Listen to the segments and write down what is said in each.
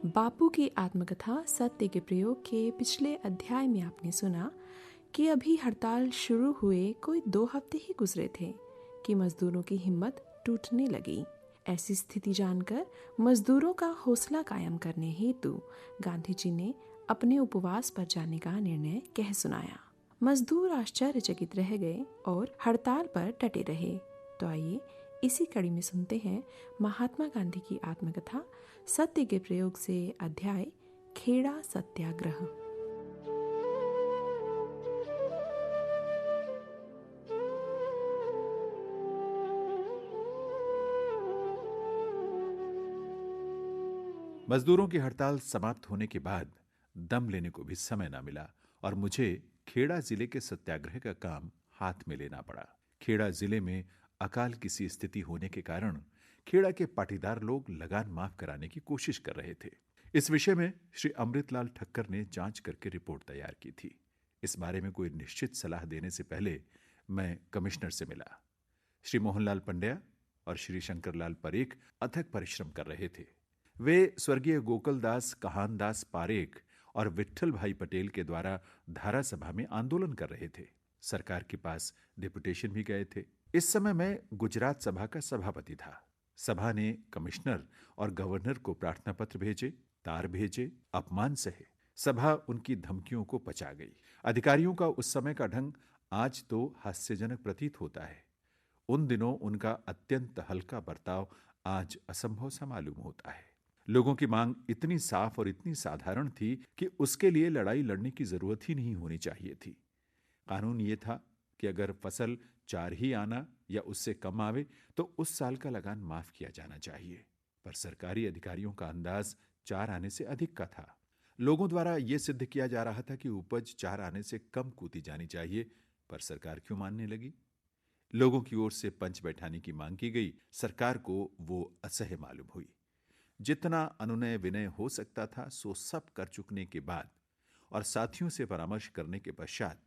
बापू की आत्मकथा सत्य के प्रयोग के पिछले अध्याय में आपने सुना कि अभी हड़ताल शुरू हुए कोई 2 हफ्ते ही गुजरे थे कि मजदूरों की हिम्मत टूटने लगी। ऐसी स्थिति जानकर मजदूरों का हौसला कायम करने हेतु गांधी जी ने अपने उपवास पर जाने का निर्णय कह सुनाया। मजदूर आश्चर्यचकित रह गए और हड़ताल पर डटे रहे। तो आइए इसी कड़ी में सुनते हैं महात्मा गांधी की आत्मकथा सत्य के प्रयोग से अध्याय खेड़ा सत्याग्रह। मजदूरों की हड़ताल समाप्त होने के बाद दम लेने को भी समय न मिला और मुझे खेड़ा जिले के सत्याग्रह का काम हाथ में लेना पड़ा। खेड़ा जिले में अकाल की सी स्थिति होने के कारण खेड़ा के पाटीदार लोग लगान माफ कराने की कोशिश कर रहे थे। इस विषय में श्री अमृतलाल ठक्कर ने जांच करके रिपोर्ट तैयार की थी। इस बारे में कोई निश्चित सलाह देने से पहले मैं कमिश्नर से मिला। श्री मोहनलाल पंड्या और श्री शंकरलाल परेख अथक परिश्रम कर रहे थे। वे स्वर्गीय गोकुलदास कहानदास पारेख और विट्ठल भाई पटेल के द्वारा धारा सभा में आंदोलन कर रहे थे। सरकार के पास डिपुटेशन भी गए थे। इस समय मैं गुजरात सभा का सभापति था। सभा ने कमिश्नर और गवर्नर को प्रार्थना पत्र भेजे, तार भेजे, अपमान सहे। सभा उनकी धमकियों को पचा गई। अधिकारियों का उस समय का ढंग आज तो हास्यजनक प्रतीत होता है। उन दिनों उनका अत्यंत हल्का बर्ताव आज असंभव सा मालूम होता है। लोगों की मांग इतनी साफ और इतनी साधारण थी कि उसके लिए लड़ाई लड़ने की जरूरत ही नहीं होनी चाहिए थी। कानून ये था कि अगर फसल 4 ही आना या उससे कम आवे तो उस साल का लगान माफ किया जाना चाहिए। पर सरकारी अधिकारियों का अंदाज 4 आने से अधिक का था। लोगों द्वारा यह सिद्ध किया जा रहा था कि उपज 4 आने से कम कूती जानी चाहिए, पर सरकार क्यों मानने लगी? लोगों की ओर से पंच बैठाने की मांग की गई। सरकार को वो असह्य मालूम हुई। जितना अनुनय विनय हो सकता था सो सब कर चुकने के बाद और साथियों से परामर्श करने के पश्चात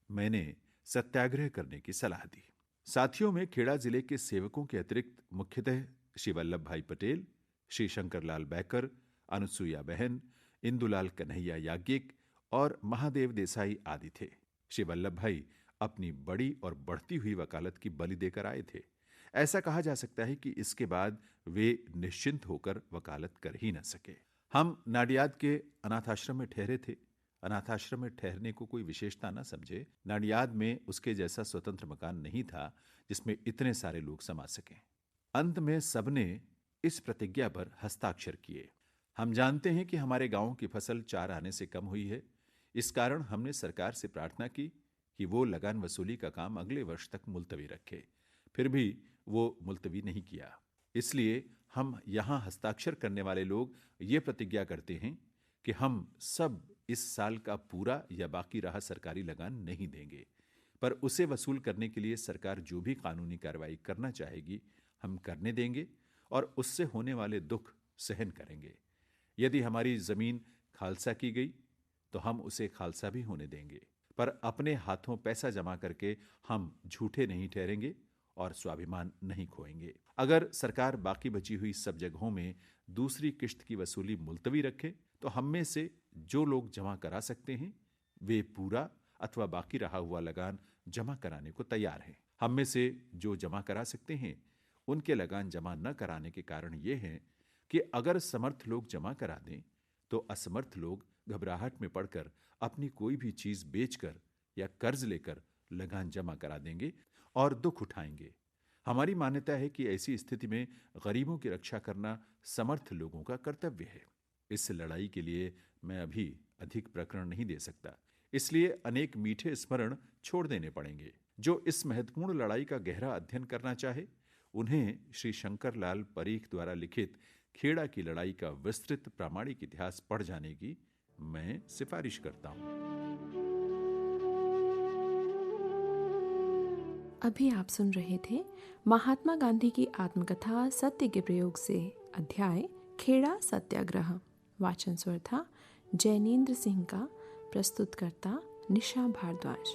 मैंने सत्याग्रह करने की सलाह दी। साथियों में खेड़ा जिले के सेवकों के अतिरिक्त मुख्यतः श्री वल्लभ भाई पटेल, श्री शंकरलाल बैकर, अनुसुईया बहन, इंदुलाल कन्हैया याज्ञिक और महादेव देसाई आदि थे। श्री वल्लभ भाई अपनी बड़ी और बढ़ती हुई वकालत की बलि देकर आए थे। ऐसा कहा जा सकता है कि इसके बाद वे निश्चिंत होकर वकालत कर ही न सके। हम नाडियाद के अनाथाश्रम में ठहरे थे। अनाथाश्रम में ठहरने को कोई विशेषता न समझे। नाडियाद में उसके जैसा स्वतंत्र मकान नहीं था जिसमें इतने सारे लोग समा सकें। अंत में सबने इस प्रतिज्ञा पर हस्ताक्षर किए। हम जानते हैं कि हमारे गांव की फसल 4 आने से कम हुई है। इस कारण हमने सरकार से प्रार्थना की कि वो लगान वसूली का काम अगले वर्ष तक मुलतवी रखे। फिर भी वो मुलतवी नहीं किया। इसलिए हम यहां हस्ताक्षर करने वाले लोग ये प्रतिज्ञा करते हैं कि हम सब इस साल का पूरा या बाकी रहा सरकारी लगान नहीं देंगे, पर उसे वसूल करने के लिए सरकार जो भी कानूनी कार्रवाई करना चाहेगी हम करने देंगे और उससे होने वाले दुख सहन करेंगे। यदि हमारी जमीन खालसा की गई तो हम उसे खालसा भी होने देंगे, पर अपने हाथों पैसा जमा करके हम झूठे नहीं ठहरेंगे और स्वाभिमान नहीं खोएंगे। अगर सरकार बाकी बची हुई सब जगहों में दूसरी किश्त की वसूली मुलतवी रखे तो हम में से जो लोग जमा करा सकते हैं वे पूरा अथवा बाकी रहा हुआ लगान जमा कराने को तैयार हैं। हम में से जो जमा करा सकते हैं उनके लगान जमा न कराने के कारण ये हैं कि अगर समर्थ लोग जमा करा दें तो असमर्थ लोग घबराहट में पड़कर अपनी कोई भी चीज बेचकर या कर्ज लेकर लगान जमा करा देंगे और दुख उठाएंगे। हमारी मान्यता है कि ऐसी स्थिति में गरीबों की रक्षा करना समर्थ लोगों का कर्तव्य है। इस लड़ाई के लिए मैं अभी अधिक प्रकरण नहीं दे सकता, इसलिए अनेक मीठे स्मरण छोड़ देने पड़ेंगे। जो इस महत्वपूर्ण लड़ाई का गहरा अध्ययन करना चाहे उन्हें श्री शंकरलाल परीख द्वारा लिखित खेड़ा की लड़ाई का विस्तृत प्रामाणिक इतिहास पढ़ जाने की मैं सिफारिश करता हूं। अभी आप सुन रहे थे महात्मा गांधी की आत्मकथा सत्य के प्रयोग से अध्याय खेड़ा सत्याग्रह। वाचन स्वर था जैनेन्द्र सिंह का। प्रस्तुतकर्ता निशा भारद्वाज।